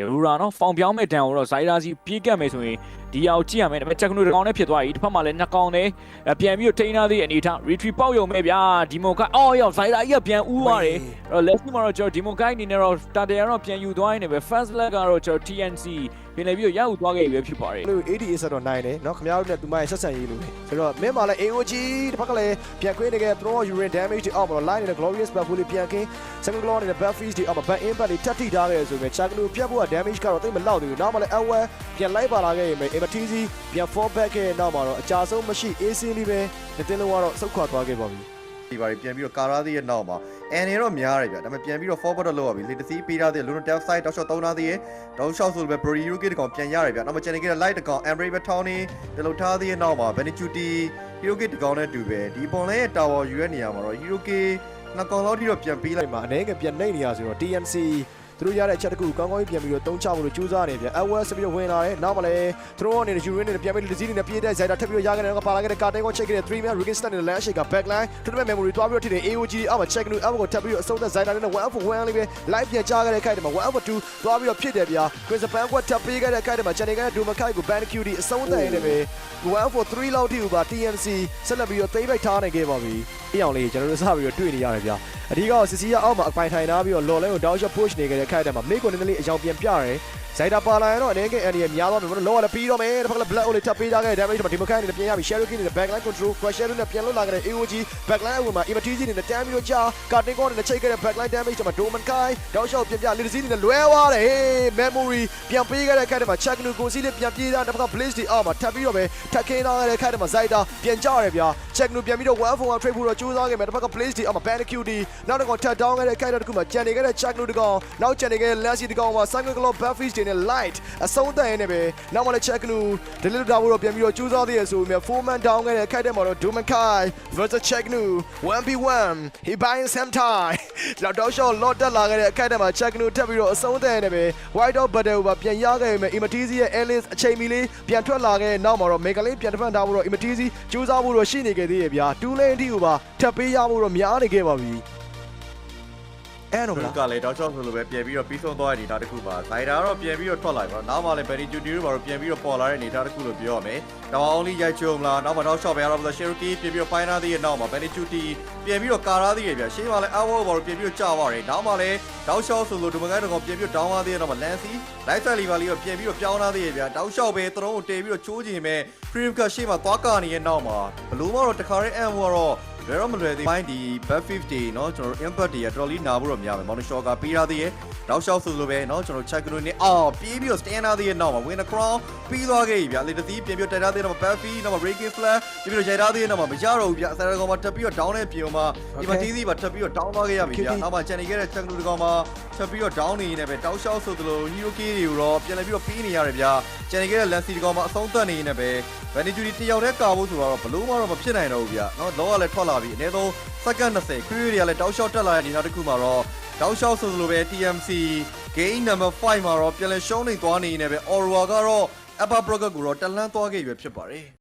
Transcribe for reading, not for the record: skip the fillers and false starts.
ရူရာနော်ဖောင်ပြောင်းမဲ့တန်ကိုတော့ဇိုင်ရာစီပြေးကတ်မယ်ဆိုရင်ဒီအောင်ကြည့်ရမယ်ဒါပေမဲ့ချက်ကနူတကောင်နဲ့ဖြစ်သွားပြီတစ်ဖက်မှာလည်းနှစ်ကောင်နဲ့ပြန်ပြီးတော့ထိန်းထားသေးတဲ့အနေထား retreat ပေါက်ရုံပဲဗျာဒီမိုကအော်ရောက်ဇိုင်ရာကြီးကပြန်ဦးသွားတယ်အဲ့တော့လက်ရှိမှာတော့ကျွန်တော်ဒီမိုကိုင်းအနေနဲ့တော့တာတယ်ကတော့ပြန်ယူသွားရင်းနဲ့ပဲ first leg ကတော့ကျွန်တော် TNC ပြင်လည်းပြီးတော့ရယူသွားခဲ့ပြီပဲဖြစ်ပါတယ်လို့ ADA ဆက်တော့နိုင်တယ်เนาะခင်ဗျားတို့နဲ့သူမရဲ့ဆက်ဆံရေးလို့ဆိုတော့မင်းမှာလည်း AOG တစ်ဖက်ကလည်းပြန်ခွေးနေခဲ့ throw urine damage တွေအောက်မှာ line နဲ့ glorious buff လေးပြန်ခင်း second claw နဲ့ buff feast တွေအောက်မှာ back impact တွေထပ်ထိထားခဲ့ဆိုပေမဲ့ Chaklu ပြတ်ဖို့က damage ကတော့သိမလောက်သေးဘူးနောက်မှလည်း Awa ပြန်လိုက်ပါလာခဲ့ရင်ပဲ Emergency ပြန် fall back ခဲ့နောက်မှာတော့အကြဆုံးမရှိ AC လေးပဲနှစ်တင်းလုံးကတော့ဆုတ်ခွာသွားခဲ့ပါပြီဒီပါပြန်ပြီးတော့ကာရာသီးရဲ့နောက်မှာအန်နေတော့များတယ်ဗျဒါပေမဲ့ပြန်ပြီးတော့ forward လောက်ရပြီလေတစီးပေးထားတဲ့ Lunar Death Side တောက်လျှောက်သုံးထားသေးရဲ့တောက်လျှောက်ဆိုလည်း Brody Yuki တကောင်ပြန်ရတယ်ဗျနောက်မှ Channel က light တကောင် Ambrave Towny ဒီလိုထားသေးရဲ့နောက်မှာ Benechuti Hiroki တကောင်နဲ့တူပဲဒီပုံလေးရဲ့ Tower ယူရဲ့နေရာမှာတော့ Hiroki နှစ်ကောင်လောက်ထိတော့ပြန်ပေးလိုက်မှာအနေနဲ့ပြန်နှိမ့်နေရဆိုတော့ TNC သူတို့ရတဲ့အချက်တခုကောင်းကောင်းကြီးပြန်ပြီးတော့တုံးချဖို့လို့ကြိုးစားနေပြန် Awa ဆက်ပြီးတော့ဝင်လာတယ်နောက်မှလည်းသူတို့ကနေ Urine နဲ့ပြန်ပြီးဒီစီးနဲ့ပြေးတဲ့ Zaida ထပ်ပြီးတော့ရခဲ့တယ်တော့ပါလာခဲ့တဲ့ Carten ကို check ခဲ့တဲ့ 3 man Ricky Stan နဲ့ Land Shake က backline tournament memory တွားပြီးတော့ထိတယ် AOG အောက်မှာ check လို့အောက်ကိုထပ်ပြီးတော့အဆုံးသက် Zaida နဲ့ 1 for 1လေးပဲ live ပြန်ကြားခဲ့တဲ့ခိုက်တယ်မှာ1 for 2တွားပြီးတော့ဖြစ်တယ်ဗျာ Chris Pan ကထပ်ပေးခဲ့တဲ့ခိုက်တယ်မှာ Channel က Dumakai ကို Ban QD အဆုံးသက်ရင်းနဲ့ပဲ1 for 3လောက်ထိကိုပါ TNC ဆက်လက်ပြီးတော့သိမ်းပိုက်ထားနိုင်ခဲ့ပါပြီအအောင်လေးကျွန်တော်တို့စပြီးတော့တွေ့နေရတယ်ဗျာအဓိကစစ်စီးရအောက်မှာအပိုင်ထိုင်ထားပြီးတော့ Lawland ကို down shot push နေခဲ့တဲ့ခိုက်တယ်မှာ Make ကိုနည်းနည်းလေးအကြောင်းပြန်ပြတယ်ဇိုင်တာပါလာရင်တော့အနေနဲ့အန်ဒီများသွားပြီဘာလို့လောကလည်းပြီးတော့မယ်တစ်ဖက်ကလည်း black ကိုလည်းထပ်ပေးထားခဲ့တဲ့ damage မှာဒီမခိုင်းနေပြန်ရပြီ Cherokee နဲ့ backline control crash နဲ့ပြန်လွတ်လာခဲ့တဲ့ AOG backline အဝင်မှာ Emergency နဲ့တန်းပြီးတော့ကြာ Carten ကိုနဲ့ချိတ်ခဲ့တဲ့ backline damage မှာ Doman Kai တောက်လျှောက်ပြန်ပြလီဒစီနဲ့လွဲသွားတယ် memory ပြန်ပေးခဲ့တဲ့ခိုက်တယ်မှာ check ကိုစီးလေးပြန်ပြေးတာတစ်ဖက်က blaze ဒီအောက်မှာထပ်ပြီးတော့ပဲထပ်ခင်းထားခဲ့တဲ့ခိုက်တယ်မှာ Zaida ပြန်ကြရတယ်ဗျာ check ပြန်ပြီးတော့ 1 for 1 trade ဖို့တော့ကြိုးစားခဲ့မယ်တစ်ဖက်က blaze ဒီအောက်မှာ ban QD နောက်တစ်ကောင်ထပ် down ခဲ့တဲ့ခိုက်တယ်တခုမှာကြံနေခဲ့တဲ့ check တကောင်နောက်ကြံနေခဲ့တဲ့ Lassie တကောင်မှာ Cycle Claw buff feast တွေနဲ့ light အဆုံးသက်ရင်းနဲ့ပဲနောက်မှလည်း check လို့ deliver တာဖို့တော့ပြန်ပြီးတော့ကြိုးစားသေးရဆိုပေမဲ့ 4 man down ခဲ့တဲ့ခိုက်တဲ့မှာတော့ Doman Kai versus check လို့ 1v1 he buying some time တော့ shot lot တက်လာခဲ့တဲ့ခိုက်တဲ့မှာ check လို့ထပ်ပြီးတော့အဆုံးသက်ရင်းနဲ့ပဲ white out battle ပါပြန်ရခဲ့ပေမဲ့ Emergency ရဲ့ Alice အချိန်မီလေးပြန်ထွက်လာခဲ့နောက်မှာတော့ Mega Lane ပြန်တဖန်ထားဖို့တော့ Emergency ကြိုးစားဖို့တော့ရှိနေခဲ့သေးရဲ့ဗျာ2 lane အထိကိုပါထပ်ပေးရဖို့တော့များနေခဲ့ပါပြီအဲ့တော့ကလည်းတောက်လျှောက်ဆိုလိုပဲပြန်ပြီးတော့ပြီးဆုံးသွားတဲ့အနေအထားတစ်ခုပါဇိုင်တာကတော့ပြန်ပြီးတော့ထွက်လာပြီပေါ့နောက်မှလည်း Benechuti တို့ဘာလို့ပြန်ပြီးတော့ပေါ်လာတဲ့အနေအထားတစ်ခုလို့ပြောရမယ်တောင်အောင်လေးရိုက်ချုံမလားနောက်မှတောက်လျှောက်ပဲရတော့ Cherokee ပြန်ပြီးတော့ final သေးရဲ့နောက်မှာ Benechuti ပြန်ပြီးတော့ကာရာသေးရဲ့ဗျရှေ့မှာလည်း Awa ဘာလို့ပြန်ပြီးတော့ကြာသွားတယ်နောက်မှလည်းတောက်လျှောက်ဆိုလိုဒီမကိုင်းတော့ပြန်ပြီးတော့ down သွားသေးရဲ့နောက်မှာ Lancy light side lever လေးတော့ပြန်ပြီးတော့ပြောင်းလာသေးရဲ့ဗျတောက်လျှောက်ပဲသရုံးကိုတည်ပြီးတော့ချိုးချင်မဲ့ Free ကရှေ့မှာသွားကာနေတဲ့နောက်မှာဘလို့မှတော့တခါရဲ M ကတော့ဘယ်တော့မလွယ်သေးဘူးဒီ buff 50เนาะကျွန်တော်တို့ impact တွေရတော်လေးနာဖို့တော့များမယ် monitor ကပေးထားသေးရဲ့တောက်လျှောက်ဆိုလိုပဲเนาะကျွန်တော် check လို့နေပြေးပြီးတော့ stand ထားသေးရဲ့နောက်မှာ win the crown ပြီးသွားခဲ့ပြီဗျာလေတသီးပြန်ပြီးတိုက်ထားသေးတော့ buff နောက်မှာ breaking flash ပြီးတော့ရိုက်ထားသေးရဲ့နောက်မှာမရတော့ဘူးဗျာအစရကောင်မှာတက်ပြီးတော့ down နဲ့ပြင်မှာဒီမှာ TC ပါတက်ပြီးတော့ down သွားခဲ့ရပြီဗျာနောက်မှာ channel ခဲ့တဲ့ check လို့ဒီကောင်မှာတက်ပြီးတော့ down နေနေပဲတောက်လျှောက်ဆိုသလို Hiroki တွေကိုတော့ပြန်လည်းပြီးတော့ပြီးနေရတယ်ဗျာ channel ခဲ့တဲ့ Lancy ဒီကောင်မှာအဆုံးသတ်နေနေပဲ Benechuti တယောက်တည်းကာဖို့ဆိုတော့ဘလို့မှတော့မဖြစ်နိုင်တော့ဘူးဗျာเนาะလောကလည်းထွက်လာပြီအနည်းဆုံးsecond 20ခွေးတွေကလည်းတောက်လျှောက်တက်လာတဲ့အနေအထားတစ်ခုမှာတော့တောက်လျှောက်ဆိုသလိုပဲ TMC game number 5မှာတော့ပြန်လည်ရှုံးနေသွားနေနေပဲ Aurora ကတော့ Upper Bracket ကိုတော့တက်လှမ်းသွားခဲ့ပြီဖြစ်ပါတယ်